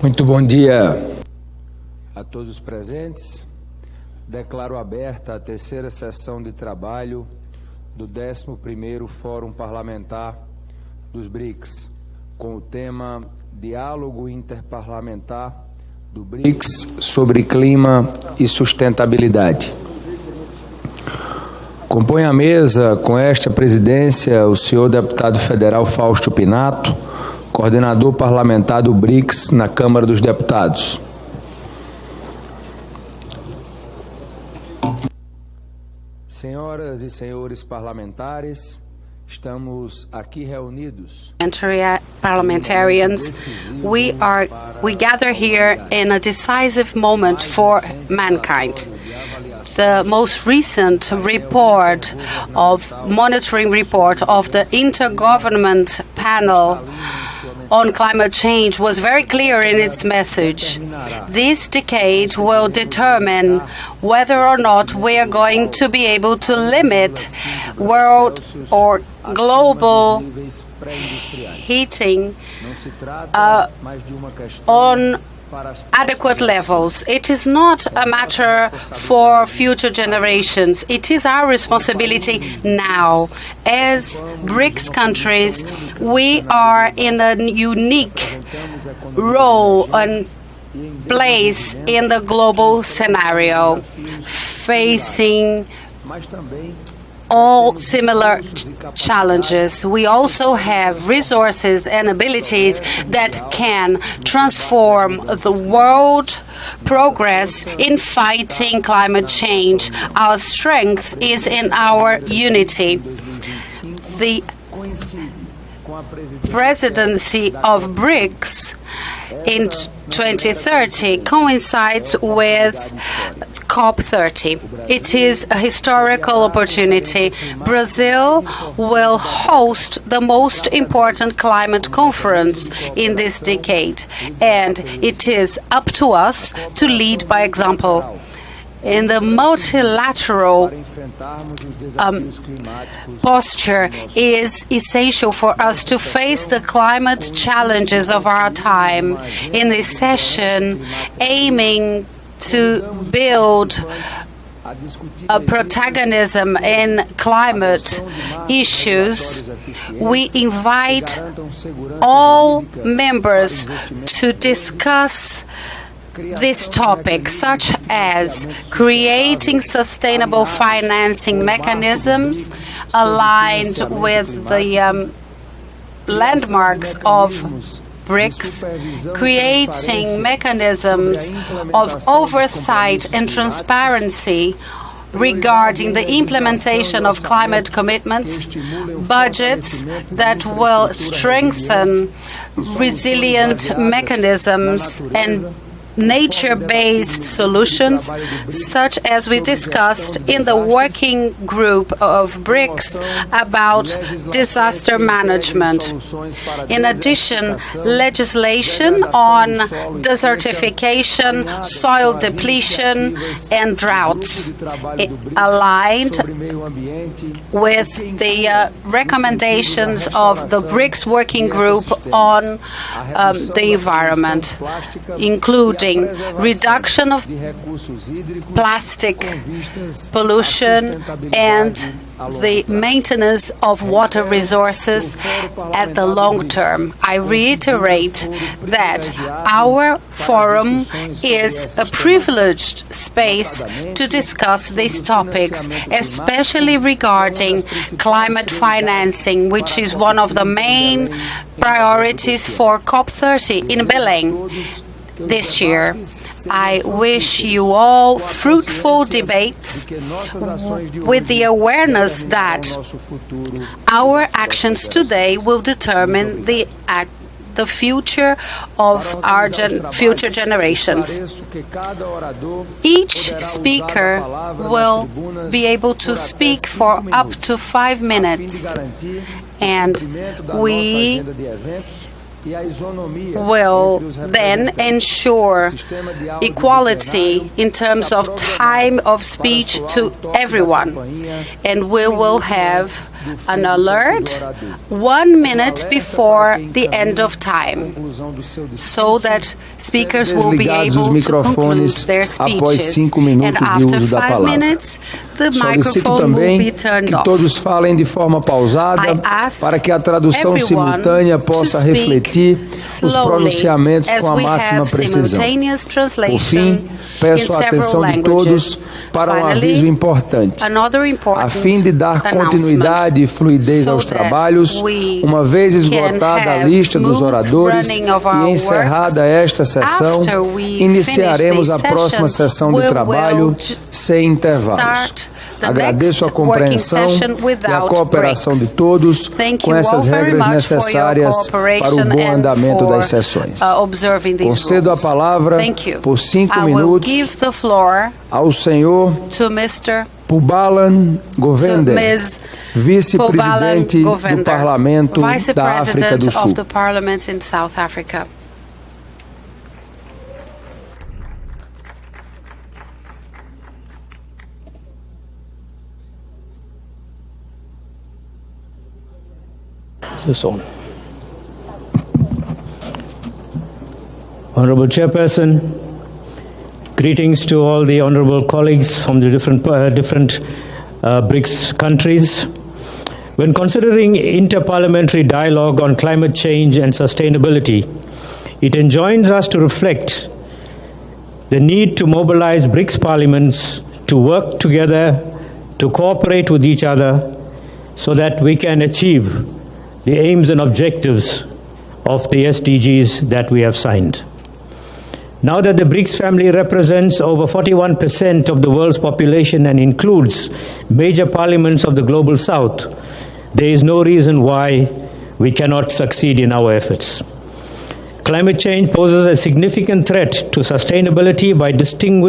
Muito bom dia a todos os presentes. Declaro aberta a terceira sessão de trabalho do 11º Fórum Parlamentar dos BRICS, com o tema Diálogo Interparlamentar do BRICS sobre Clima e Sustentabilidade. Compõe a mesa com esta presidência o senhor deputado federal Fausto Pinato, coordenador parlamentar do BRICS na Câmara dos Deputados. Senhoras e senhores parlamentares, estamos aqui reunidos. Parliamentarians, we gather here in a decisive moment for mankind. The most recent monitoring report of the Intergovernment Panel on Climate Change was very clear in its message. This decade will determine whether or not we are going to be able to limit world or global heating on adequate levels. It is not a matter for future generations. It is our responsibility now. As BRICS countries, we are in a unique role and place in the global scenario, facing all similar challenges. We also have resources and abilities that can transform the world progress in fighting climate change. Our strength is in our unity. The presidency of BRICS in 2030 coincides with COP30. It is a historical opportunity. Brazil will host the most important climate conference in this decade, and it is up to us to lead by example. In the multilateral posture is essential for us to face the climate challenges of our time. In this session, aiming to build a protagonism in climate issues, we invite all members to discuss this topic, such as creating sustainable financing mechanisms aligned with the landmarks of BRICS, creating mechanisms of oversight and transparency regarding the implementation of climate commitments, budgets that will strengthen resilient mechanisms and nature-based solutions, such as we discussed in the working group of BRICS about disaster management. In addition, legislation on desertification, soil depletion, and droughts, aligned with the recommendations of the BRICS working group on the environment, including reduction of plastic pollution and the maintenance of water resources at the long term. I reiterate that our forum is a privileged space to discuss these topics, especially regarding climate financing, which is one of the main priorities for COP30 in Belém this year. I wish you all fruitful debates with the awareness that our actions today will determine the future of our future generations. Each speaker will be able to speak for up to 5 minutes, and we will then ensure equality in terms of time of speech to everyone, and we will have an alert 1 minute before the end of time, so that speakers will be able to conclude their speeches. And after 5 minutes, the microphone will be turned off. Todos falem de forma pausada para que a tradução simultânea possa refletir os pronunciamentos com a máxima precisão. Por fim, peço a atenção de todos para um aviso importante. A fim de dar continuidade e fluidez aos trabalhos, uma vez esgotada a lista dos oradores e encerrada esta sessão, iniciaremos a próxima sessão de trabalho sem intervalos. Agradeço a compreensão e a cooperação de todos com essas regras necessárias para o bom andamento das sessões. Concedo a palavra por 5 minutos ao senhor Pubalan Govender, vice-presidente do Parlamento da África do Sul. Honorable Chairperson, greetings to all the honorable colleagues from the different BRICS countries. When considering inter-parliamentary dialogue on climate change and sustainability, it enjoins us to reflect the need to mobilize BRICS parliaments to work together, to cooperate with each other, so that we can achieve the aims and objectives of the SDGs that we have signed. Now that the BRICS family represents over 41% of the world's population and includes major parliaments of the global south, there is no reason why we cannot succeed in our efforts. Climate change poses a significant threat to sustainability by disrupting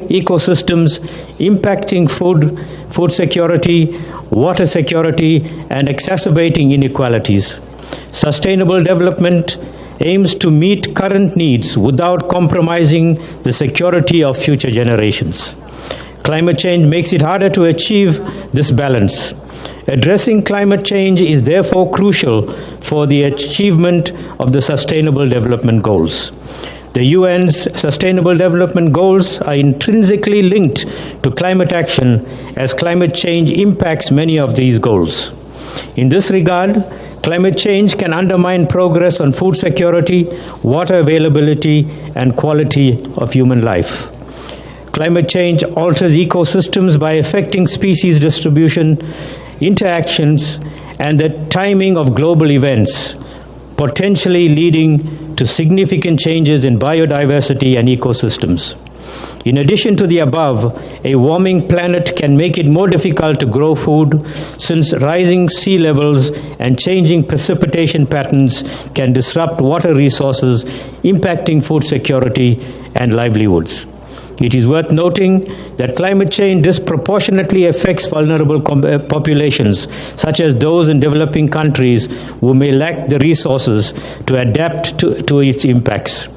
ecosystems, impacting food security, water security, and exacerbating inequalities. Sustainable development aims to meet current needs without compromising the security of future generations. Climate change makes it harder to achieve this balance. Addressing climate change is therefore crucial for the achievement of the Sustainable Development Goals. The UN's Sustainable Development Goals are intrinsically linked to climate action, as climate change impacts many of these goals. In this regard, climate change can undermine progress on food security, water availability, and quality of human life. Climate change alters ecosystems by affecting species distribution, interactions, and the timing of global events, potentially leading to significant changes in biodiversity and ecosystems. In addition to the above, a warming planet can make it more difficult to grow food, since rising sea levels and changing precipitation patterns can disrupt water resources, impacting food security and livelihoods. It is worth noting that climate change disproportionately affects vulnerable populations, such as those in developing countries who may lack the resources to adapt to its impacts.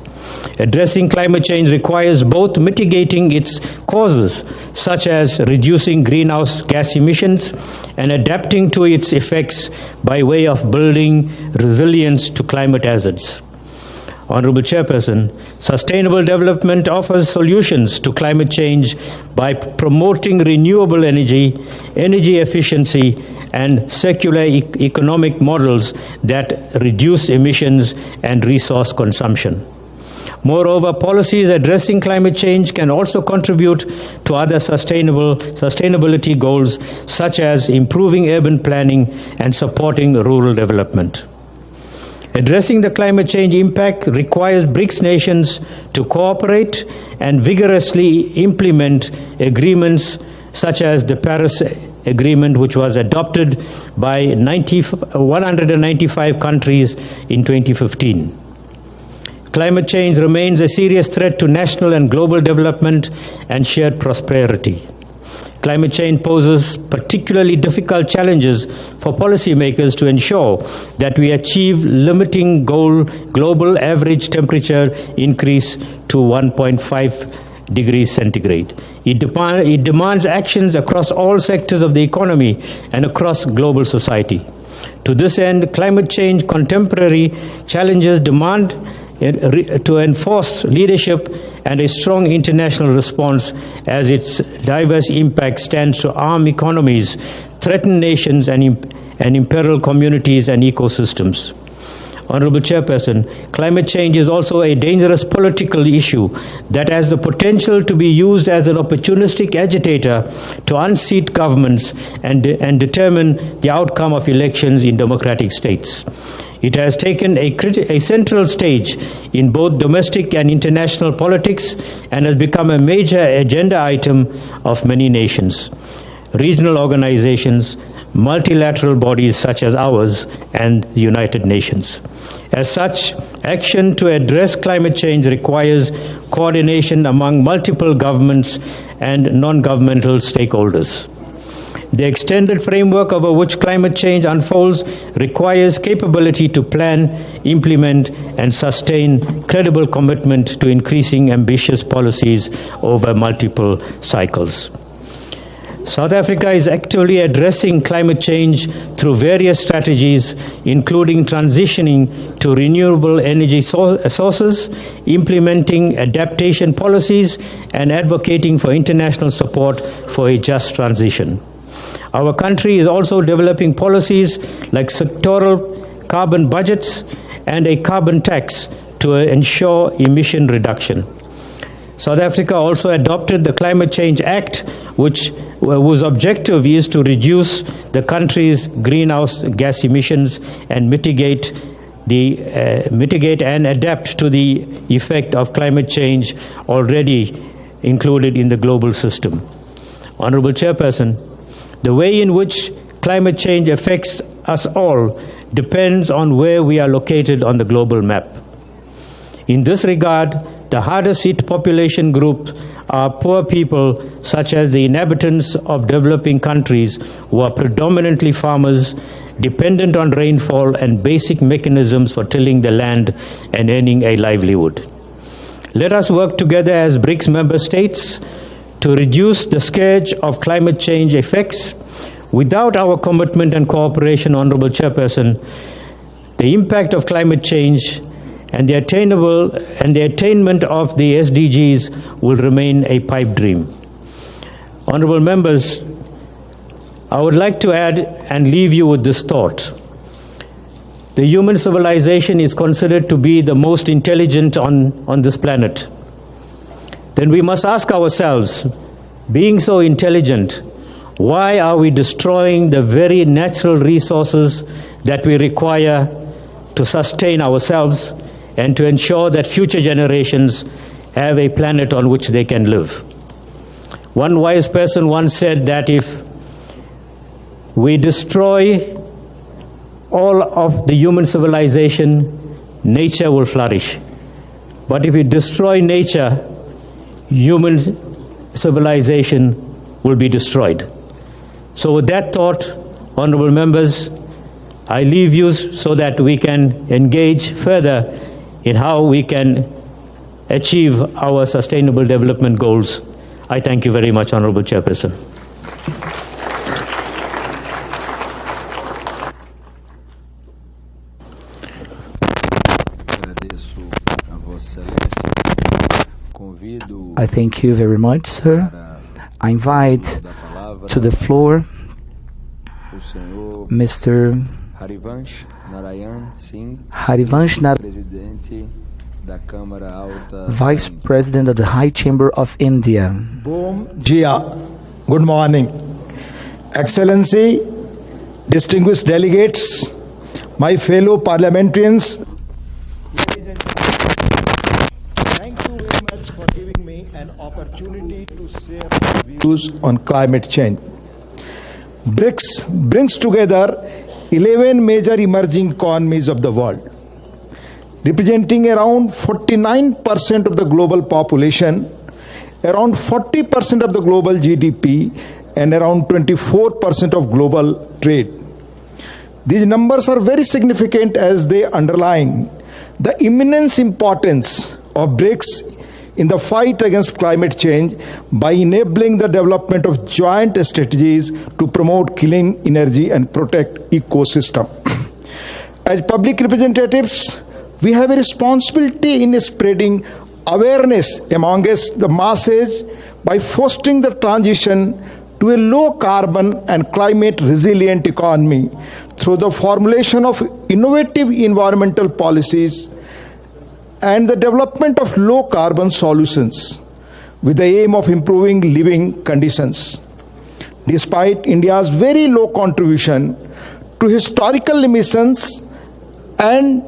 Addressing climate change requires both mitigating its causes, such as reducing greenhouse gas emissions, and adapting to its effects by way of building resilience to climate hazards. Honorable Chairperson, sustainable development offers solutions to climate change by promoting renewable energy, energy efficiency, and circular economic models that reduce emissions and resource consumption. Moreover, policies addressing climate change can also contribute to other sustainability goals, such as improving urban planning and supporting rural development. Addressing the climate change impact requires BRICS nations to cooperate and vigorously implement agreements such as the Paris Agreement, which was adopted by 195 countries in 2015. Climate change remains a serious threat to national and global development and shared prosperity. Climate change poses particularly difficult challenges for policymakers to ensure that we achieve limiting global average temperature increase to 1.5 degrees centigrade. It demands actions across all sectors of the economy and across global society. To this end, climate change contemporary challenges demand to enforce leadership and a strong international response, as its diverse impact stands to arm economies, threaten nations, and imperil communities and ecosystems. Honorable Chairperson, climate change is also a dangerous political issue that has the potential to be used as an opportunistic agitator to unseat governments and determine the outcome of elections in democratic states. It has taken a central stage in both domestic and international politics and has become a major agenda item of many nations, regional organizations, multilateral bodies such as ours, and the United Nations. As such, action to address climate change requires coordination among multiple governments and non-governmental stakeholders. The extended framework over which climate change unfolds requires capability to plan, implement, and sustain credible commitment to increasing ambitious policies over multiple cycles. South Africa is actively addressing climate change through various strategies, including transitioning to renewable energy sources, implementing adaptation policies, and advocating for international support for a just transition. Our country is also developing policies like sectoral carbon budgets and a carbon tax to ensure emission reduction. South Africa also adopted the Climate Change Act, whose objective is to reduce the country's greenhouse gas emissions and mitigate and adapt to the effect of climate change already included in the global system. Honorable Chairperson, the way in which climate change affects us all depends on where we are located on the global map. In this regard, the hardest hit population groups are poor people, such as the inhabitants of developing countries who are predominantly farmers, dependent on rainfall and basic mechanisms for tilling the land and earning a livelihood. Let us work together as BRICS member states to reduce the scourge of climate change effects. Without our commitment and cooperation, Honorable Chairperson, the impact of climate change and the attainment of the SDGs will remain a pipe dream. Honorable members, I would like to add and leave you with this thought. The human civilization is considered to be the most intelligent on this planet. Then we must ask ourselves, being so intelligent, why are we destroying the very natural resources that we require to sustain ourselves and to ensure that future generations have a planet on which they can live? One wise person once said that if we destroy all of the human civilization, nature will flourish. But if we destroy nature, human civilization will be destroyed. So with that thought, honorable members, I leave you so that we can engage further in how we can achieve our sustainable development goals. I thank you very much, Honorable Chairperson. I thank you very much, sir. I invite to the floor Mr. Harivansh Vice President of the High Chamber of India. Boom Jia. Good morning. Excellency, distinguished delegates, my fellow parliamentarians, thank you very much for giving me an opportunity to share my views on climate change. BRICS brings together 11 major emerging economies of the world, representing around 49% of the global population, around 40% of the global GDP, and around 24% of global trade. These numbers are very significant as they underline the immense importance of BRICS in the fight against climate change by enabling the development of joint strategies to promote clean energy and protect ecosystem. As public representatives, we have a responsibility in spreading awareness amongst the masses by fostering the transition to a low carbon and climate resilient economy through the formulation of innovative environmental policies and the development of low carbon solutions with the aim of improving living conditions. Despite India's very low contribution to historical emissions and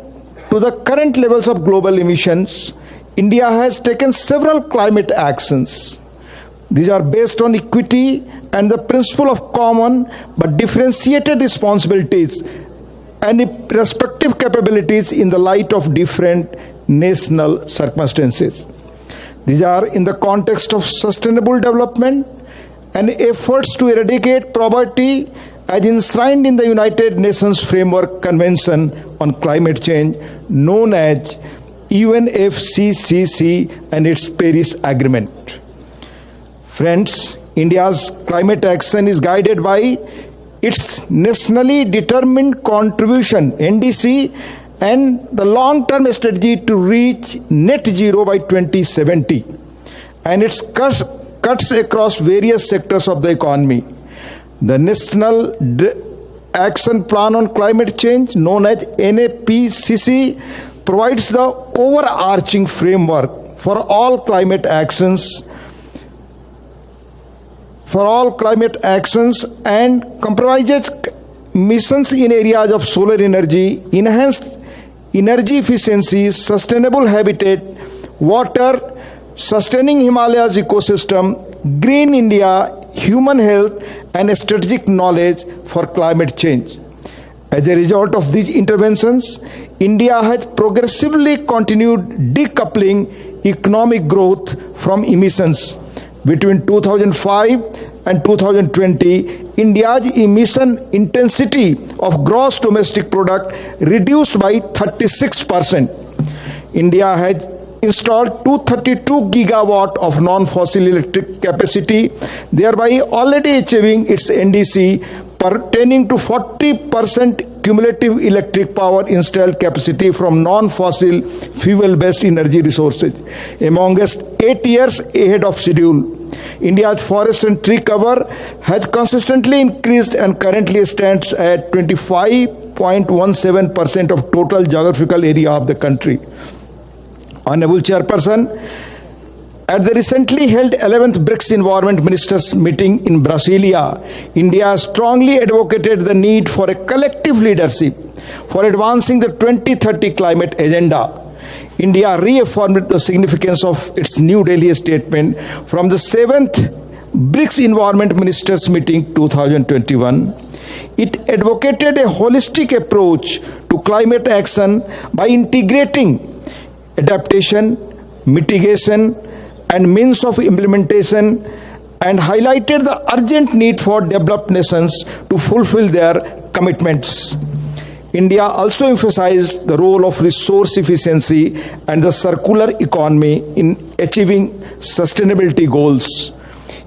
to the current levels of global emissions, India has taken several climate actions. These are based on equity and the principle of common but differentiated responsibilities and respective capabilities in the light of different national circumstances. These are in the context of sustainable development and efforts to eradicate poverty as enshrined in the United Nations Framework Convention on Climate Change, known as UNFCCC, and its Paris Agreement. Friends, India's climate action is guided by its nationally determined contribution, NDC, and the long-term strategy to reach net zero by 2070, and its cuts across various sectors of the economy. The National Action Plan on Climate Change, known as NAPCC, provides the overarching framework for all climate actions and comprises missions in areas of solar energy, enhanced energy efficiency, sustainable habitat, water, sustaining Himalayas ecosystem, green India, human health, and strategic knowledge for climate change. As a result of these interventions, India has progressively continued decoupling economic growth from emissions. Between 2005 and 2020, India's emission intensity of gross domestic product reduced by 36%. India has installed 232 gigawatt of non-fossil electric capacity, thereby already achieving its NDC pertaining to 40% cumulative electric power installed capacity from non-fossil fuel-based energy resources, amongst 8 years ahead of schedule. India's forest and tree cover has consistently increased and currently stands at 25.17% of total geographical area of the country. Honorable Chairperson, at the recently held 11th BRICS Environment Ministers meeting in Brasilia, India strongly advocated the need for a collective leadership for advancing the 2030 climate agenda. India reaffirmed the significance of its New Delhi statement from the 7th BRICS Environment Ministers meeting 2021. It advocated a holistic approach to climate action by integrating adaptation, mitigation, and means of implementation, and highlighted the urgent need for developed nations to fulfill their commitments. India also emphasized the role of resource efficiency and the circular economy in achieving sustainability goals.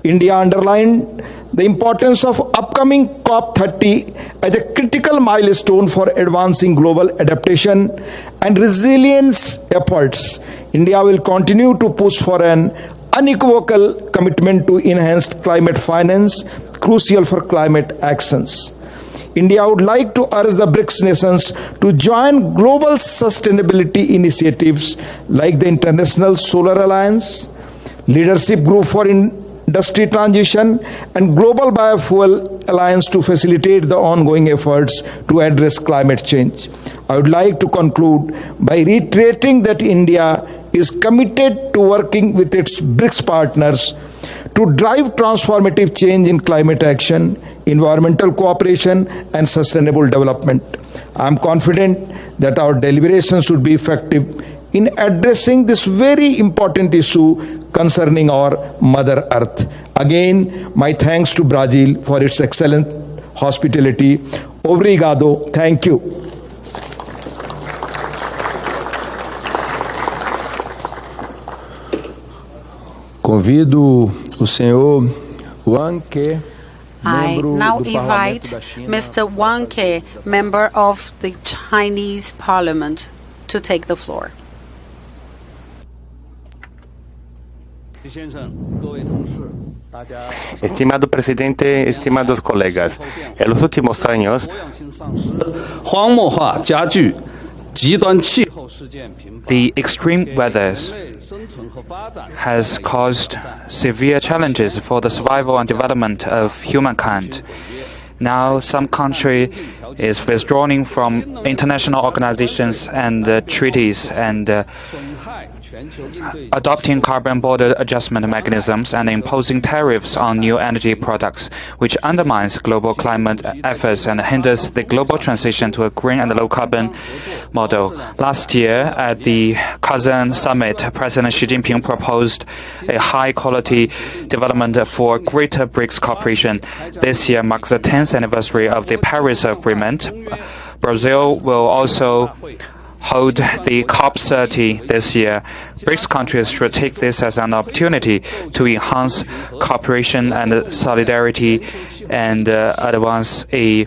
India underlined the importance of upcoming COP30 as a critical milestone for advancing global adaptation and resilience efforts. India will continue to push for an unequivocal commitment to enhanced climate finance, crucial for climate actions. India would like to urge the BRICS nations to join global sustainability initiatives like the International Solar Alliance, Leadership Group for Industry Transition, and Global Biofuel Alliance to facilitate the ongoing efforts to address climate change. I would like to conclude by reiterating that India is committed to working with its BRICS partners to drive transformative change in climate action, environmental cooperation, and sustainable development. I am confident that our deliberations should be effective in addressing this very important issue concerning our Mother Earth. Again, my thanks to Brazil for its excellent hospitality. Obrigado. Thank you. Convido o senhor Wang Ke, I membro now do invite Parlamento da China, Mr. Wang Ke, member of the Chinese Parliament, to take the floor. Estimado presidente, estimados colegas, en los últimos años, the extreme weather has caused severe challenges for the survival and development of humankind. Now, some country is withdrawing from international organizations and treaties and adopting carbon border adjustment mechanisms and imposing tariffs on new energy products, which undermines global climate efforts and hinders the global transition to a green and low-carbon model. Last year, at the Kazan summit, President Xi Jinping proposed a high-quality development for greater BRICS cooperation. This year marks the 10th anniversary of the Paris Agreement. Brazil will also hold the COP30 this year. BRICS countries should take this as an opportunity to enhance cooperation and solidarity and advance a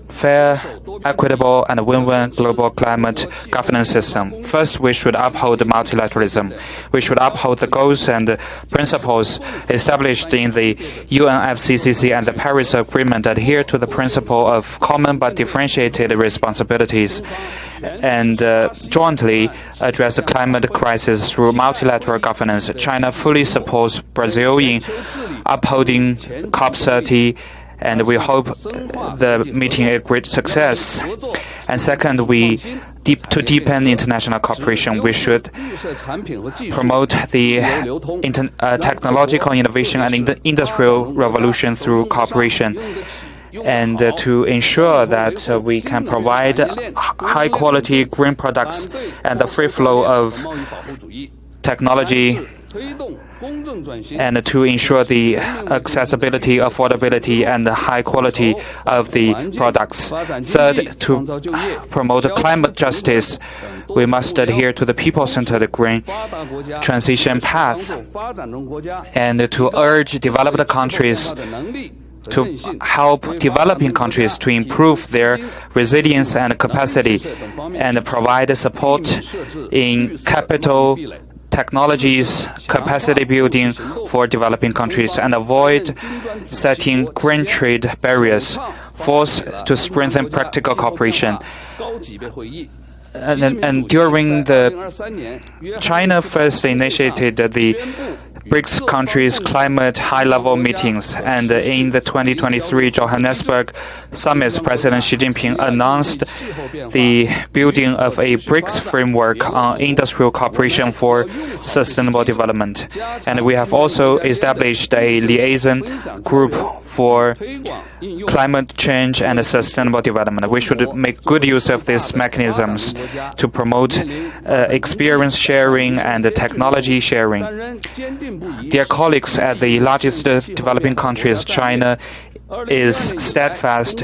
fair, equitable, and win-win global climate governance system. First, we should uphold multilateralism. We should uphold the goals and principles established in the UNFCCC and the Paris Agreement, adhere to the principle of common but differentiated responsibilities, and jointly address the climate crisis through multilateral governance. China fully supports Brazil in upholding COP30, and we hope the meeting a great success. And second, to deepen international cooperation, we should promote the technological innovation and industrial revolution through cooperation, and to ensure that we can provide high-quality green products and the free flow of technology, and to ensure the accessibility, affordability, and the high quality of the products. Third, to promote climate justice, we must adhere to the people-centered green transition path, and to urge developed countries to help developing countries to improve their resilience and capacity, and provide support in capital, technologies, capacity building for developing countries, and avoid setting green trade barriers. Fourth, to strengthen practical cooperation. And during China first initiated the BRICS countries' climate high-level meetings, and in the 2023 Johannesburg summit, President Xi Jinping announced the building of a BRICS framework on industrial cooperation for sustainable development. And we have also established a liaison group for climate change and sustainable development. We should make good use of these mechanisms to promote experience sharing and technology sharing. Dear colleagues, at the largest developing countries, China is steadfast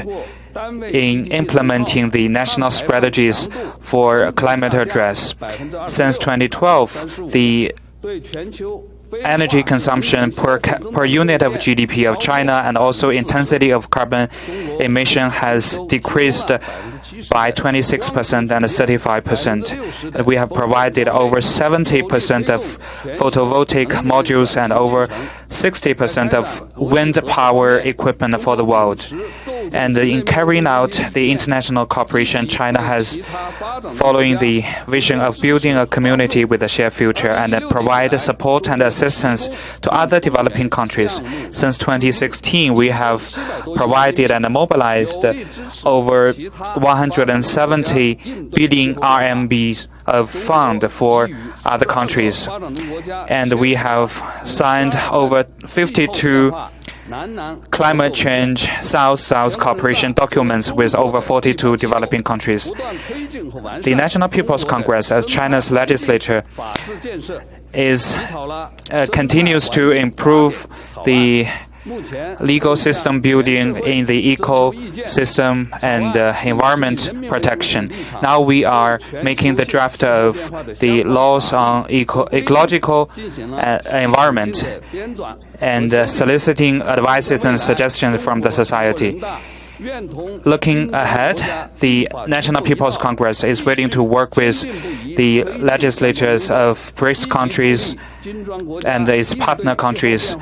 in implementing the national strategies for climate address. Since 2012, the energy consumption per unit of GDP of China and also intensity of carbon emission has decreased by 26% and 35%. We have provided over 70% of photovoltaic modules and over 60% of wind power equipment for the world. And in carrying out the international cooperation, China has, following the vision of building a community with a shared future, and provide support and assistance to other developing countries. Since 2016, we have provided and mobilized over 170 billion RMB of fund for other countries. And we have signed over 52 climate change South-South cooperation documents with over 42 developing countries. The National People's Congress, as China's legislature, continues to improve the legal system building in the ecosystem and environment protection. Now we are making the draft of the laws on ecological environment and soliciting advices and suggestions from the society. Looking ahead, the National People's Congress is willing to work with the legislatures of BRICS countries and its partner countries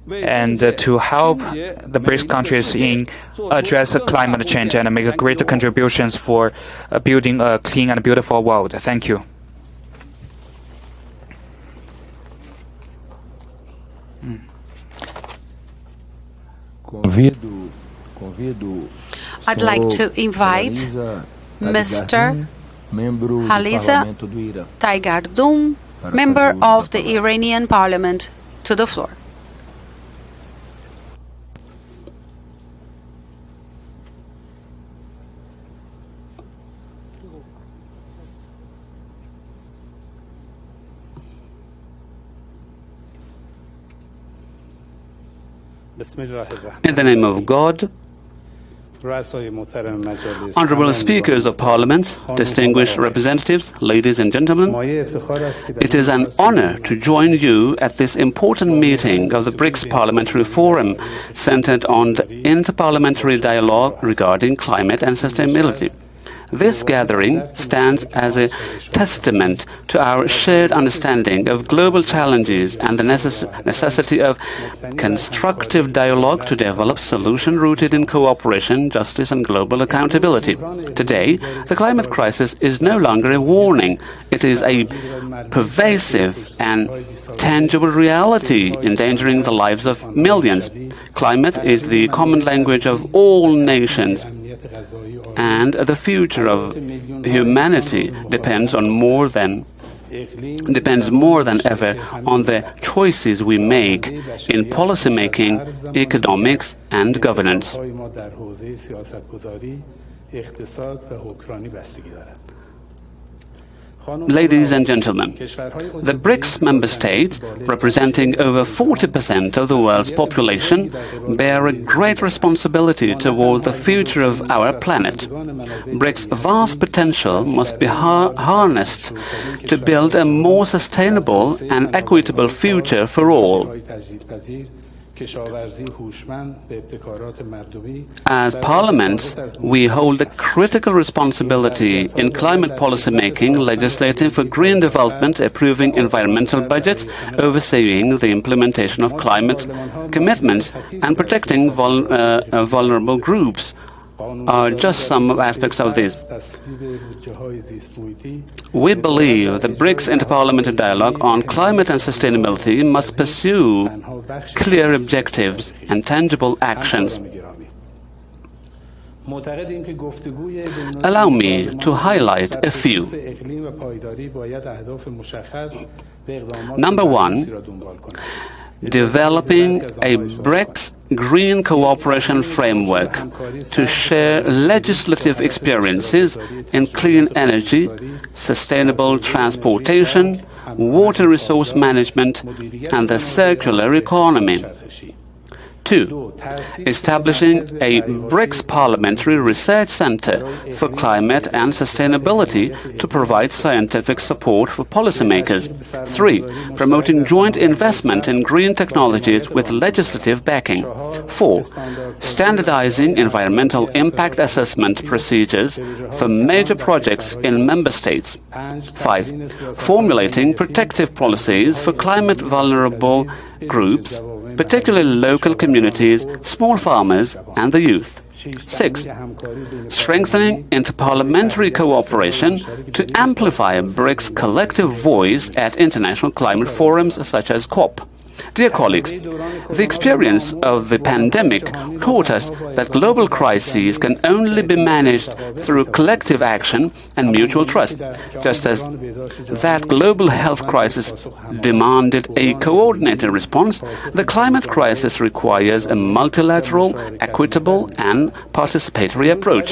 and to help the BRICS countries in address climate change and make greater contributions for building a clean and beautiful world. Thank you. I'd like to invite Mr. Haliza Taigardum, member of the Iranian Parliament, to the floor. In the name of God, Honorable Speakers of Parliament, distinguished representatives, ladies and gentlemen, it is an honor to join you at this important meeting of the BRICS Parliamentary Forum centered on the inter-parliamentary dialogue regarding climate and sustainability. This gathering stands as a testament to our shared understanding of global challenges and the necessity of constructive dialogue to develop solutions rooted in cooperation, justice, and global accountability. Today, the climate crisis is no longer a warning. It is a pervasive and tangible reality endangering the lives of millions. Climate is the common language of all nations, and the future of humanity depends more than ever on the choices we make in policy making, economics, and governance. Ladies and gentlemen, the BRICS member states, representing over 40% of the world's population, bear a great responsibility toward the future of our planet. BRICS' vast potential must be harnessed to build a more sustainable and equitable future for all. As parliaments, we hold a critical responsibility in climate policy making, legislating for green development, approving environmental budgets, overseeing the implementation of climate commitments, and protecting vulnerable groups are just some aspects of this. We believe the BRICS Inter-Parliamentary Dialogue on Climate and Sustainability must pursue clear objectives and tangible actions. Allow me to highlight a few. Number one, developing a BRICS Green Cooperation Framework to share legislative experiences in clean energy, sustainable transportation, water resource management, and the circular economy. 2. Establishing a BRICS Parliamentary Research Center for Climate and Sustainability to provide scientific support for policymakers. 3. Promoting joint investment in green technologies with legislative backing. 4. Standardizing environmental impact assessment procedures for major projects in member states. 5. Formulating protective policies for climate vulnerable groups, particularly local communities, small farmers, and the youth. 6. Strengthening interparliamentary cooperation to amplify BRICS' collective voice at international climate forums such as COP. Dear colleagues, the experience of the pandemic taught us that global crises can only be managed through collective action and mutual trust. Just as that global health crisis demanded a coordinated response, the climate crisis requires a multilateral, equitable, and participatory approach.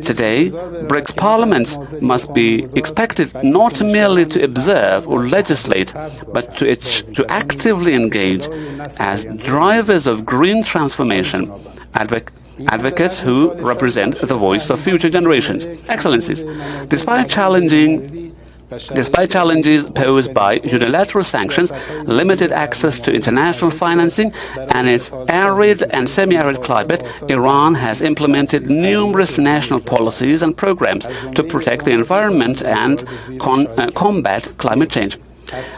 Today, BRICS parliaments must be expected not merely to observe or legislate, but to actively actively engage as drivers of green transformation, advocates who represent the voice of future generations. Excellencies, despite challenges posed by unilateral sanctions, limited access to international financing, and its arid and semi-arid climate, Iran has implemented numerous national policies and programs to protect the environment and combat climate change.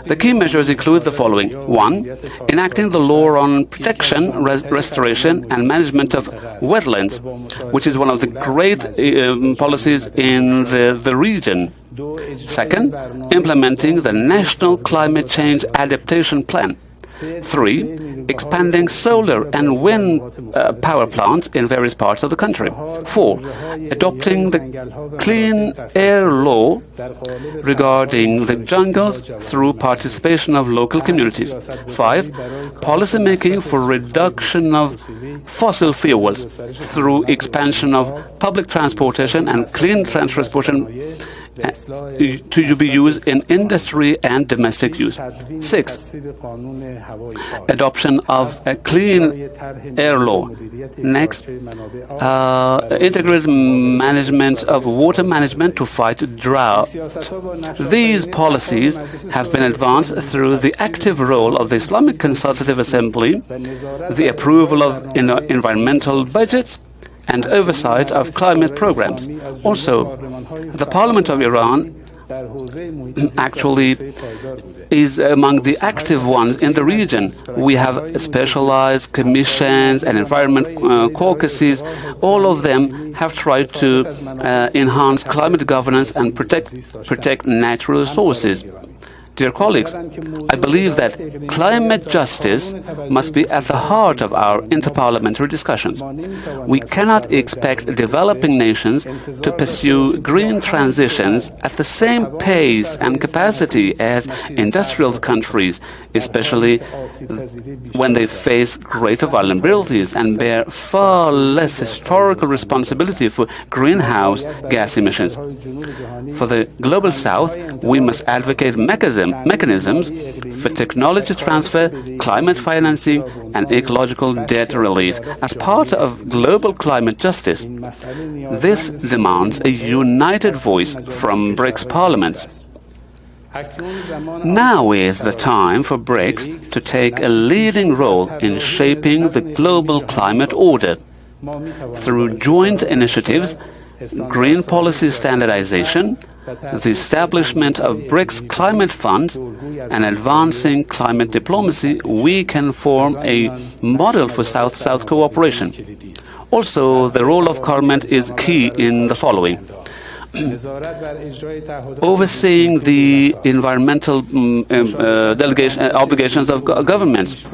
The key measures include the following. 1. Enacting the law on protection, restoration and management of wetlands, which is one of the great policies in the region. Second, implementing the National Climate Change Adaptation Plan. 3. Expanding solar and wind power plants in various parts of the country. 4. Adopting the Clean Air Law regarding the jungles through participation of local communities. 5. Policy making for reduction of fossil fuels through expansion of public transportation and clean transportation to be used in industry and domestic use. 6. Adoption of a clean air law. Next, integrated management of water management to fight drought. These policies have been advanced through the active role of the Islamic Consultative Assembly, the approval of environmental budgets, and oversight of climate programs. Also, the Parliament of Iran actually is among the active ones in the region. We have specialized commissions and environment caucuses. All of them have tried to enhance climate governance and protect natural resources. Dear colleagues, I believe that climate justice must be at the heart of our interparliamentary discussions. We cannot expect developing nations to pursue green transitions at the same pace and capacity as industrial countries, especially when they face greater vulnerabilities and bear far less historical responsibility for greenhouse gas emissions. For the Global South, we must advocate mechanisms for technology transfer, climate financing, and ecological debt relief as part of global climate justice. This demands a united voice from BRICS parliaments. Now is the time for BRICS to take a leading role in shaping the global climate order. Through joint initiatives, green policy standardization, the establishment of BRICS Climate Fund, and advancing climate diplomacy, we can form a model for South-South cooperation. Also, the role of Parliament is key in the following. Overseeing the environmental obligations of governments,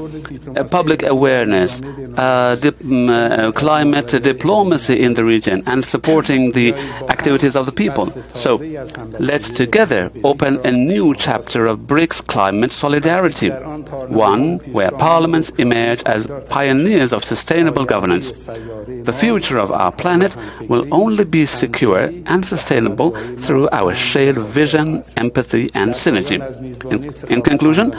public awareness, climate diplomacy in the region, and supporting the activities of the people. So, let's together open a new chapter of BRICS climate solidarity, one where parliaments emerge as pioneers of sustainable governance. The future of our planet will only be secure and sustainable through our shared vision, empathy, and synergy. In conclusion,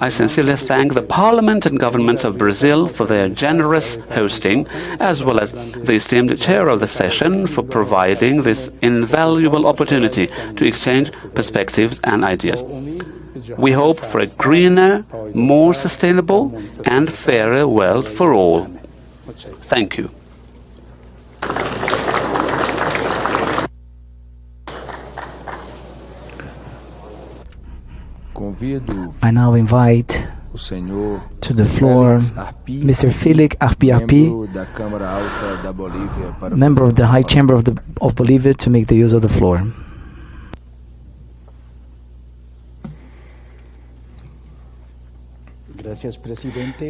I sincerely thank the Parliament and Government of Brazil for their generous hosting, as well as the esteemed chair of the session for providing this invaluable opportunity to exchange perspectives and ideas. We hope for a greener, more sustainable, and fairer world for all. Thank you. I now invite to the floor Mr. Felix Arpi, member of the High Chamber of Bolivia, to make the use of the floor.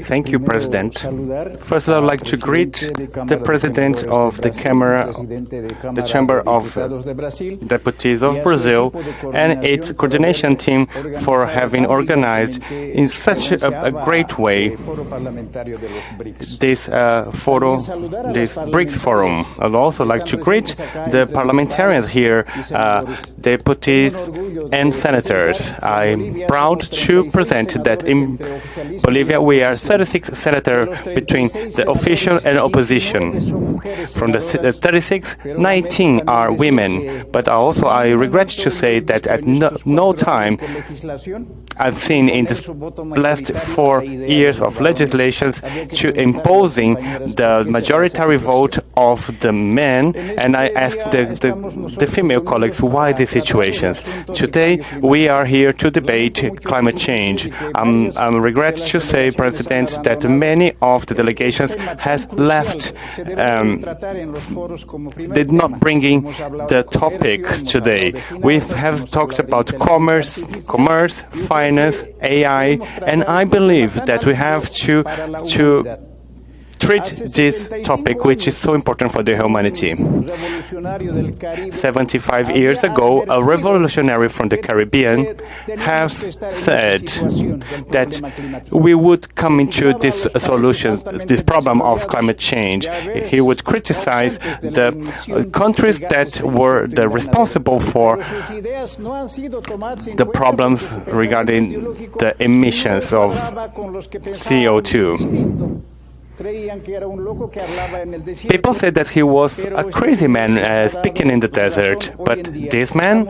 Thank you, President. First, I would like to greet the President of the Câmara, the Chamber of Deputies of Brazil, and its coordination team for having organized in such a great way this BRICS Forum. I would also like to greet the parliamentarians here, deputies and senators. I'm proud to present that in Bolivia, we are 36 senators between the official and opposition. From the 36, 19 are women. But also I regret to say that at no time I've seen in the last 4 years of legislations to imposing the majority vote of the men, and I asked the female colleagues why these situations. Today we are here to debate climate change. I regret to say, President, that many of the delegations has left, did not bringing the topics today. We have talked about commerce, finance, AI, and I believe that we have to treat this topic, which is so important for the humanity. 75 years ago, a revolutionary from the Caribbean has said that we would come into this solution, this problem of climate change. He would criticize the countries that were responsible for the problems regarding the emissions of CO2. People said that he was a crazy man speaking in the desert, but this man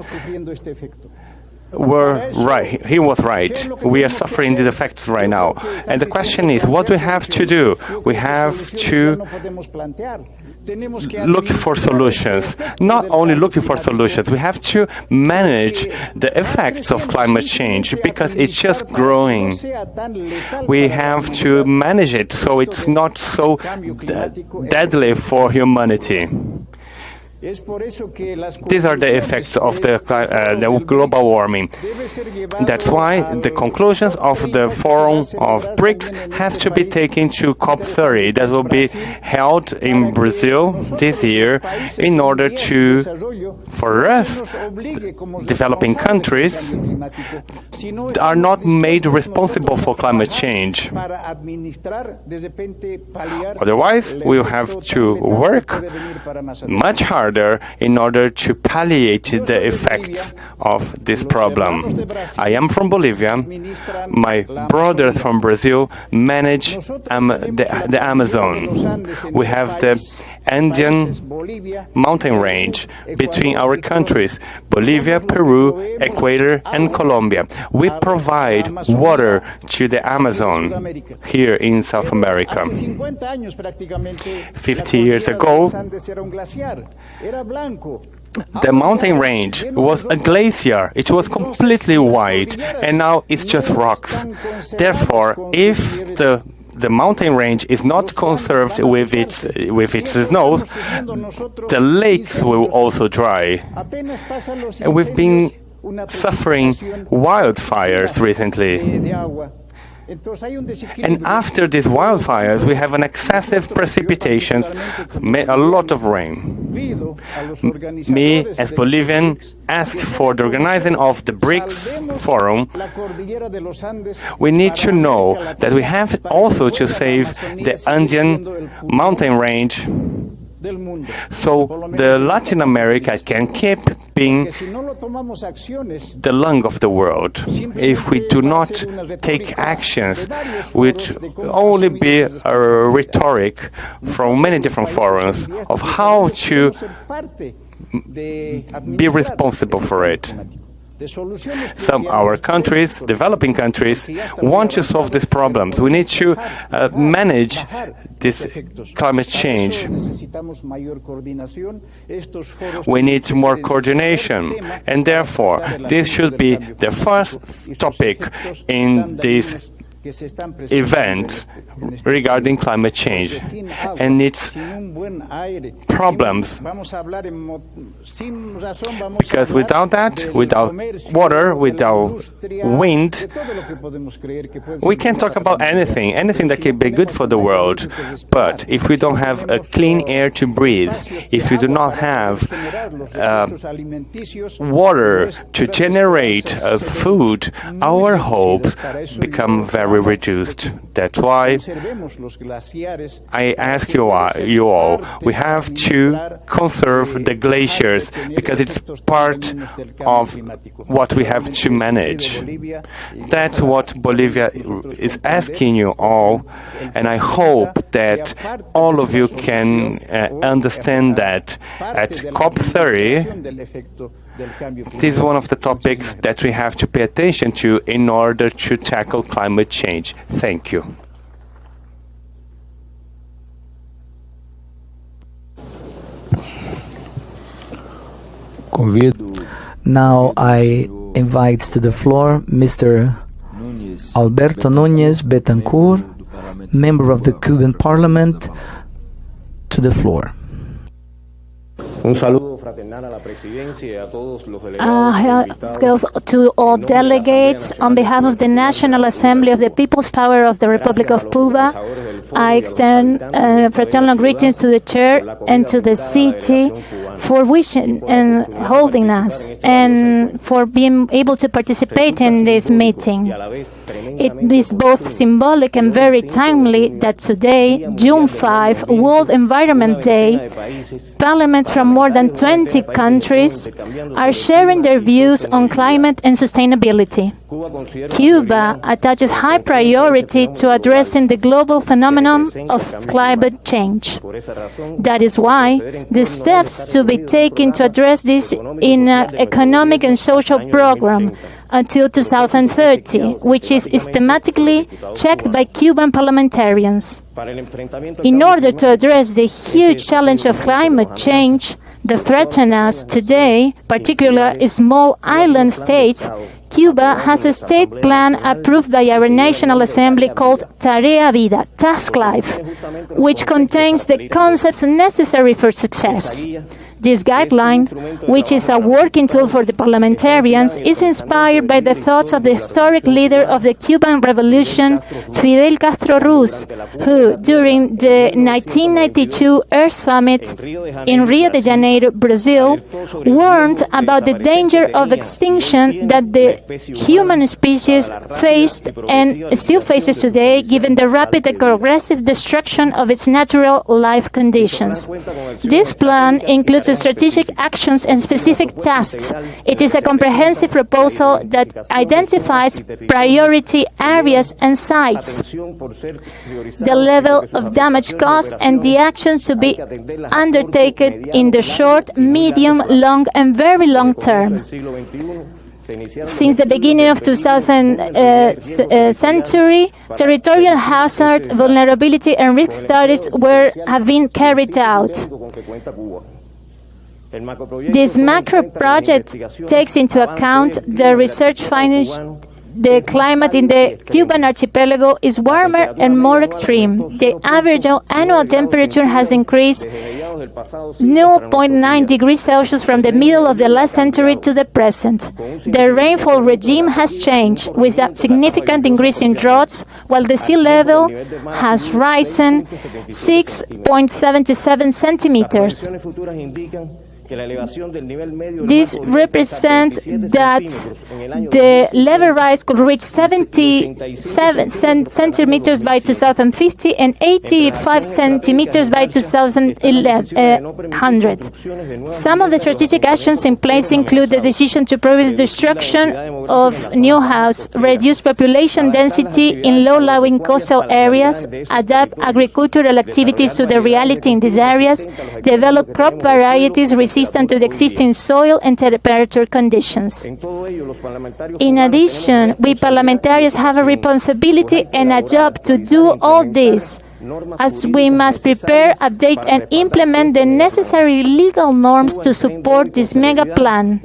were right. He was right. We are suffering the effects right now. And the question is, what we have to do? We have to look for solutions. Not only looking for solutions, we have to manage the effects of climate change because it's just growing. We have to manage it so it's not so deadly for humanity. These are the effects of the global warming. That's why the conclusions of the Forum of BRICS have to be taken to COP30 that will be held in Brazil this year in order to, for us, developing countries are not made responsible for climate change. Otherwise, we will have to work much harder in order to palliate the effects of this problem. I am from Bolivia. My brothers from Brazil manage the Amazon. We have the Andean mountain range between our countries, Bolivia, Peru, Ecuador, and Colombia. We provide water to the Amazon here in South America. 50 years ago, the mountain range was a glacier. It was completely white, and now it's just rocks. Therefore, if the mountain range is not conserved with its snow, the lakes will also dry. And we've been suffering wildfires recently. And after these wildfires, we have an excessive precipitation, a lot of rain. Me, as Bolivian, ask for the organizing of the BRICS Forum. We need to know that we have also to save the Andean mountain range so the Latin America can keep being the lung of the world. If we do not take actions, which only be a rhetoric from many different forums of how to be responsible for it. Some our countries, developing countries, want to solve these problems. We need to manage this climate change. We need more coordination, and therefore this should be the first topic in this event regarding climate change and its problems. Because without that, without water, without wind, we can't talk about anything that can be good for the world. But if we don't have a clean air to breathe, if we do not have water to generate food, our hopes become very very reduced. That's why I ask you all, we have to conserve the glaciers because it's part of what we have to manage. That's what Bolivia is asking you all, and I hope that all of you can understand that at COP30, this is one of the topics that we have to pay attention to in order to tackle climate change. Thank you. Now I invite to the floor Mr. Alberto Núñez Betancourt, member of the Cuban Parliament, to the floor. To all delegates, on behalf of the National Assembly of the People's Power of the Republic of Cuba, I extend fraternal greetings to the chair and to the city for wishing and holding us and for being able to participate in this meeting. It is both symbolic and very timely that today, June 5, World Environment Day, parliaments from more than 20 countries are sharing their views on climate and sustainability. Cuba attaches high priority to addressing the global phenomenon of climate change. That is why the steps to be taken to address this in an economic and social program until 2030, which is systematically checked by Cuban parliamentarians. In order to address the huge challenge of climate change that threatens us today, particularly small island states, Cuba has a state plan approved by our National Assembly called Tarea Vida, Task Life, which contains the concepts necessary for success. This guideline, which is a working tool for the parliamentarians, is inspired by the thoughts of the historic leader of the Cuban Revolution, Fidel Castro Ruz, who, during the 1992 Earth Summit in Rio de Janeiro, Brazil, warned about the danger of extinction that the human species faced and still faces today, given the rapid and progressive destruction of its natural life conditions. This plan includes strategic actions and specific tasks. It is a comprehensive proposal that identifies priority areas and sites, the level of damage caused, and the actions to be undertaken in the short, medium, long, and very long term. Since the beginning of 20th century, territorial hazard, vulnerability, and risk studies have been carried out. This macro project takes into account the research findings. The climate in the Cuban archipelago is warmer and more extreme. The average annual temperature has increased 0.9 degrees Celsius from the middle of the last century to the present. The rainfall regime has changed, with a significant increase in droughts, while the sea level has risen 6.77 centimeters. This represents that the level rise could reach 77 centimeters by 2050 and 85 centimeters by 2100. Some of the strategic actions in place include the decision to prohibit the destruction of new houses, reduce population density in low-lying coastal areas, adapt agricultural activities to the reality in these areas, develop crop varieties resistant to the existing soil and temperature conditions. In addition, we parliamentarians have a responsibility and a job to do all this, as we must prepare, update, and implement the necessary legal norms to support this mega plan.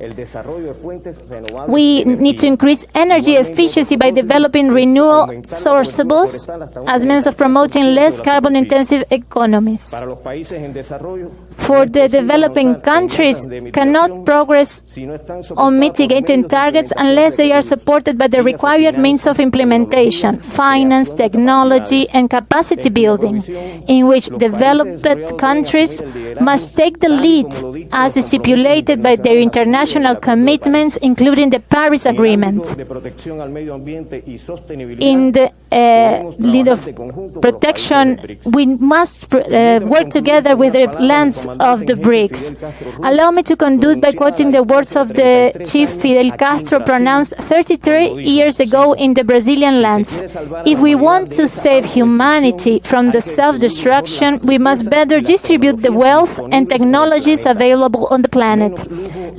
We need to increase energy efficiency by developing renewable sources as means of promoting less carbon-intensive economies. for the developing countries cannot progress on mitigating targets unless they are supported by the required means of implementation, finance, technology, and capacity building, in which developed countries must take the lead as stipulated by their international commitments, including the Paris Agreement. In the lead of protection, we must work together with the lands of the BRICS. Allow me to conclude by quoting the words of the Chief Fidel Castro pronounced 33 years ago in the Brazilian lands. If we want to save humanity from the self-destruction, we must better distribute the wealth and technologies available on the planet.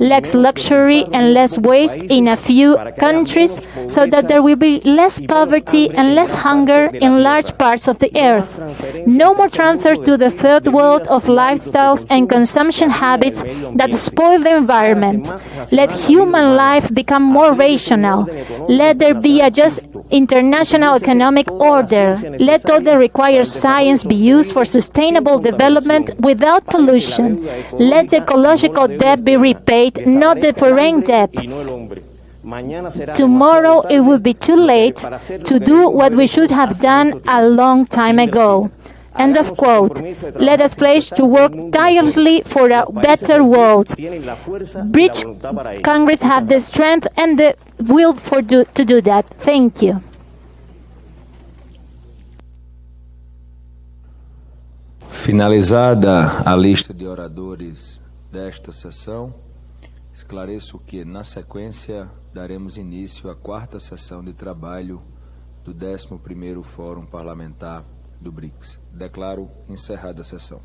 Less luxury and less waste in a few countries, so that there will be less poverty and less hunger in large parts of the earth. No more transfer to the third world of lifestyles and consumption habits that spoil the environment. Let human life become more rational. Let there be a just international economic order. Let all the required science be used for sustainable development without pollution. Let the ecological debt be repaid, not the foreign debt. Tomorrow it will be too late to do what we should have done a long time ago. End of quote. Let us pledge to work tirelessly for a better world. BRICS Congress have the strength and the will to do that. Thank you. Finalizada a lista de oradores desta sessão, esclareço que, na sequência, daremos início à quarta sessão de trabalho do 11º Fórum Parlamentar do BRICS. Declaro encerrada a sessão.